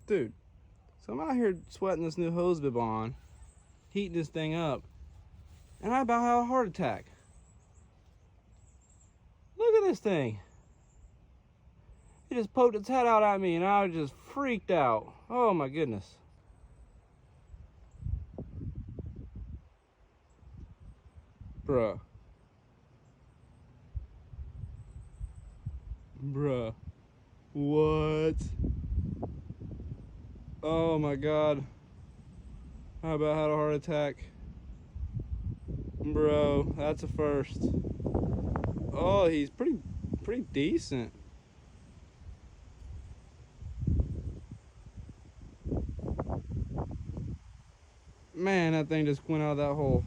Dude, so I'm out here sweating this new hose bib on, heating this thing up, and I about had a heart attack. Look at this thing. It just poked its head out at me and I was just freaked out. Oh my goodness. Bruh. Bruh. What? Oh my god. I about had a heart attack. Bro, that's a first. Oh, he's pretty decent. Man, that thing just went out of that hole.